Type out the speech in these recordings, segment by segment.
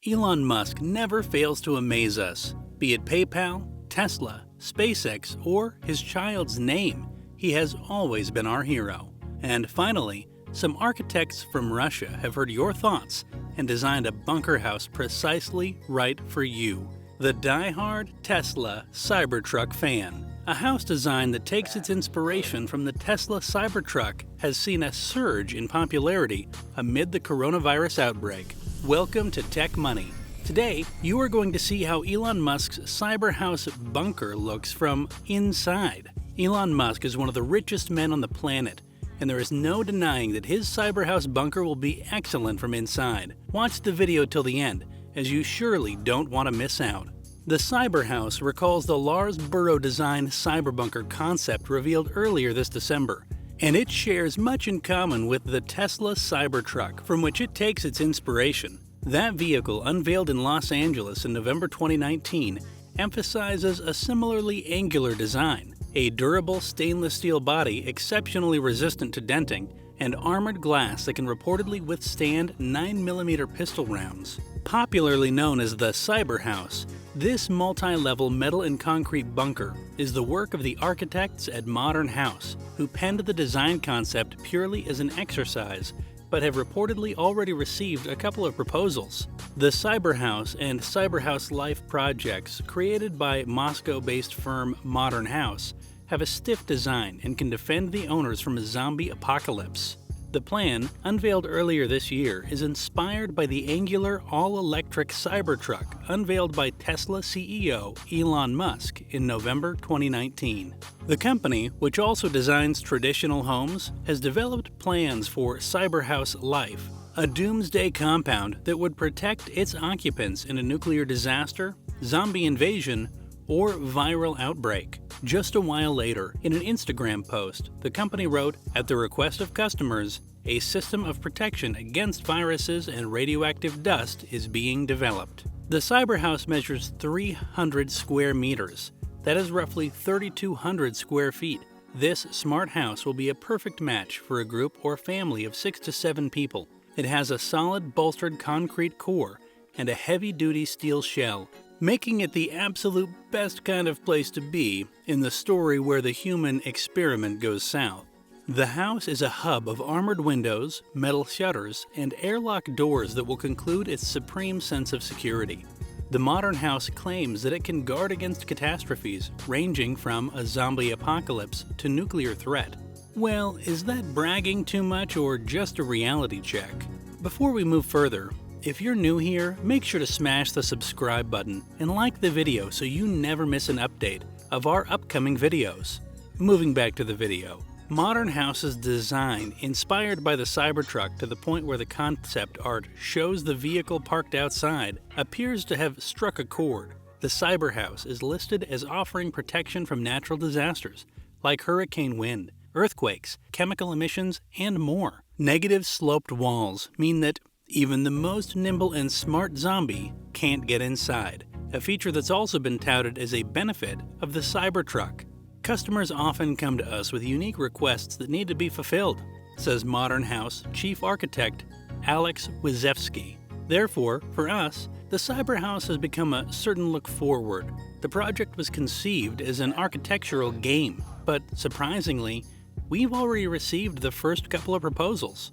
Elon Musk never fails to amaze us. Be it PayPal, Tesla, SpaceX, or his child's name, he has always been our hero. And finally, some architects from Russia have heard your thoughts and designed a bunker house precisely right for you, the die-hard Tesla Cybertruck fan. A house design that takes its inspiration from the Tesla Cybertruck has seen a surge in popularity amid the coronavirus outbreak. Welcome to Tech Money. Today, you are going to see how Elon Musk's Cyberhouse bunker looks from inside. Elon Musk is one of the richest men on the planet, and there is no denying that his Cyberhouse bunker will be excellent from inside. Watch the video till the end, as you surely don't want to miss out. The Cyberhouse recalls the Lars Burrow-designed cyberbunker concept revealed earlier this December, and it shares much in common with the Tesla Cybertruck, from which it takes its inspiration. That vehicle, unveiled in Los Angeles in November 2019, emphasizes a similarly angular design, a durable stainless steel body exceptionally resistant to denting, and armored glass that can reportedly withstand 9mm pistol rounds. Popularly known as the Cyberhouse, this multi-level metal and concrete bunker is the work of the architects at Modern House, who penned the design concept purely as an exercise, but have reportedly already received a couple of proposals. The Cyberhouse and Cyberhouse Life projects, created by Moscow-based firm Modern House, have a stiff design and can defend the owners from a zombie apocalypse. The plan, unveiled earlier this year, is inspired by the angular, all-electric Cybertruck unveiled by Tesla CEO Elon Musk in November 2019. The company, which also designs traditional homes, has developed plans for Cyberhouse Life, a doomsday compound that would protect its occupants in a nuclear disaster, zombie invasion, or viral outbreak. Just a while later, in an Instagram post, the company wrote, "At the request of customers, a system of protection against viruses and radioactive dust is being developed." The Cyberhouse measures 300 square meters. That is roughly 3,200 square feet. This smart house will be a perfect match for a group or family of 6 to 7 people. It has a solid bolstered concrete core and a heavy-duty steel shell, making it the absolute best kind of place to be in the story where the human experiment goes south. The house is a hub of armored windows, metal shutters, and airlock doors that will conclude its supreme sense of security. The Modern House claims that it can guard against catastrophes ranging from a zombie apocalypse to nuclear threat. Well, is that bragging too much or just a reality check? Before we move further, if you're new here, make sure to smash the subscribe button and like the video so you never miss an update of our upcoming videos. Moving back to the video. Modern House's design, inspired by the Cybertruck to the point where the concept art shows the vehicle parked outside, appears to have struck a chord. The Cyberhouse is listed as offering protection from natural disasters, like hurricane wind, earthquakes, chemical emissions, and more. Negative sloped walls mean that even the most nimble and smart zombie can't get inside, a feature that's also been touted as a benefit of the Cybertruck. Customers often come to us with unique requests that need to be fulfilled, says Modern House Chief Architect Alex Wizewski. Therefore, for us, the Cyberhouse has become a certain look forward. The project was conceived as an architectural game, but surprisingly, we've already received the first couple of proposals.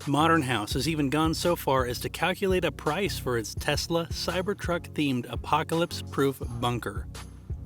Modern House has even gone so far as to calculate a price for its Tesla Cybertruck-themed apocalypse-proof bunker.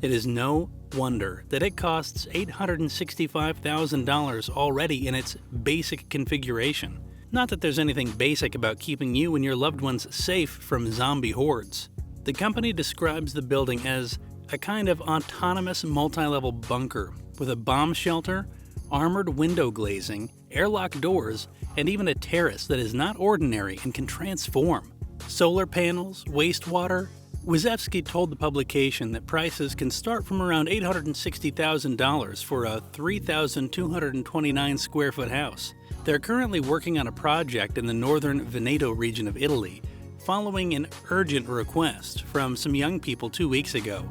It is no wonder that it costs $865,000 already in its basic configuration. Not that there's anything basic about keeping you and your loved ones safe from zombie hordes. The company describes the building as a kind of autonomous multi-level bunker with a bomb shelter, armored window glazing, airlock doors, and even a terrace that is not ordinary and can transform. Solar panels, wastewater. Wizewski told the publication that prices can start from around $860,000 for a 3,229 square foot house. They're currently working on a project in the northern Veneto region of Italy, following an urgent request from some young people 2 weeks ago.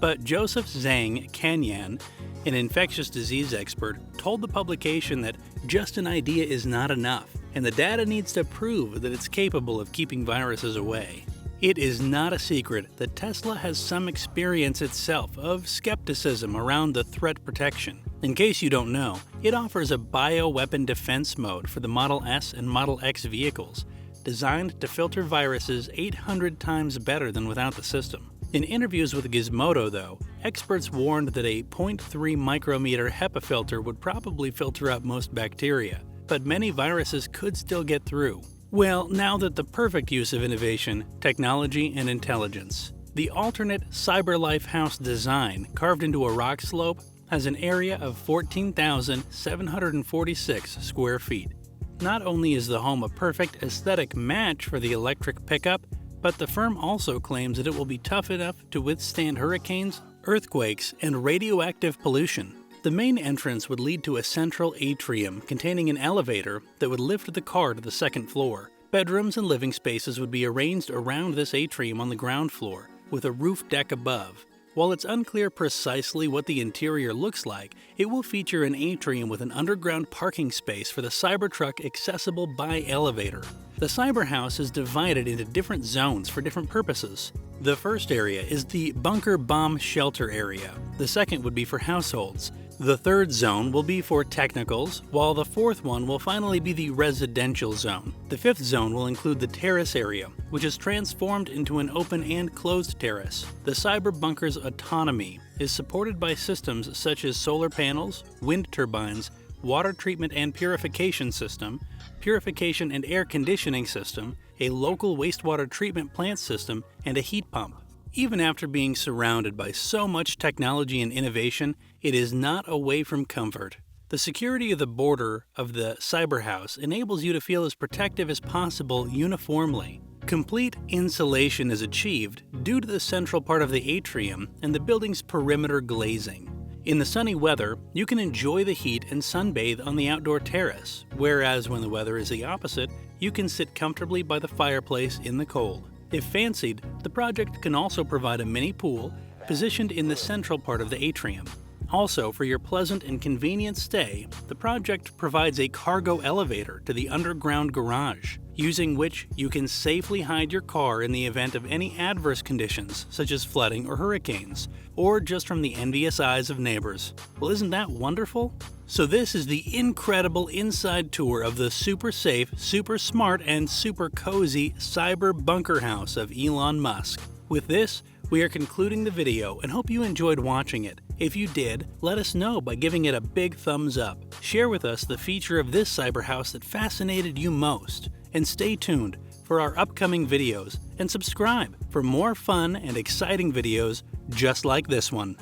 But Joseph Zhang Kanyan, an infectious disease expert, told the publication that just an idea is not enough, and the data needs to prove that it's capable of keeping viruses away. It is not a secret that Tesla has some experience itself of skepticism around the threat protection. In case you don't know, it offers a bioweapon defense mode for the Model S and Model X vehicles, designed to filter viruses 800 times better than without the system. In interviews with Gizmodo, though, experts warned that a 0.3 micrometer HEPA filter would probably filter out most bacteria, but many viruses could still get through. Well, now that the perfect use of innovation, technology, and intelligence. The alternate Cyberlife house design, carved into a rock slope, has an area of 14,746 square feet. Not only is the home a perfect aesthetic match for the electric pickup, but the firm also claims that it will be tough enough to withstand hurricanes, earthquakes, and radioactive pollution. The main entrance would lead to a central atrium containing an elevator that would lift the car to the second floor. Bedrooms and living spaces would be arranged around this atrium on the ground floor, with a roof deck above. While it's unclear precisely what the interior looks like, it will feature an atrium with an underground parking space for the Cybertruck accessible by elevator. The Cyberhouse is divided into different zones for different purposes. The first area is the bunker bomb shelter area. The second would be for households. The third zone will be for technicals, while the fourth one will finally be the residential zone. The fifth zone will include the terrace area, which is transformed into an open and closed terrace. The cyber bunker's autonomy is supported by systems such as solar panels, wind turbines, water treatment and purification system, purification and air conditioning system, a local wastewater treatment plant system, and a heat pump. Even after being surrounded by so much technology and innovation, it is not away from comfort. The security of the border of the Cyberhouse enables you to feel as protective as possible uniformly. Complete insulation is achieved due to the central part of the atrium and the building's perimeter glazing. In the sunny weather, you can enjoy the heat and sunbathe on the outdoor terrace, whereas when the weather is the opposite, you can sit comfortably by the fireplace in the cold. If fancied, the project can also provide a mini pool positioned in the central part of the atrium. Also, for your pleasant and convenient stay, the project provides a cargo elevator to the underground garage, using which you can safely hide your car in the event of any adverse conditions, such as flooding or hurricanes, or just from the envious eyes of neighbors. Well, isn't that wonderful? So this is the incredible inside tour of the super safe, super smart, and super cozy cyber bunker house of Elon Musk. With this, we are concluding the video and hope you enjoyed watching it. If you did, let us know by giving it a big thumbs up. Share with us the feature of this cyber house that fascinated you most. And stay tuned for our upcoming videos and subscribe for more fun and exciting videos just like this one.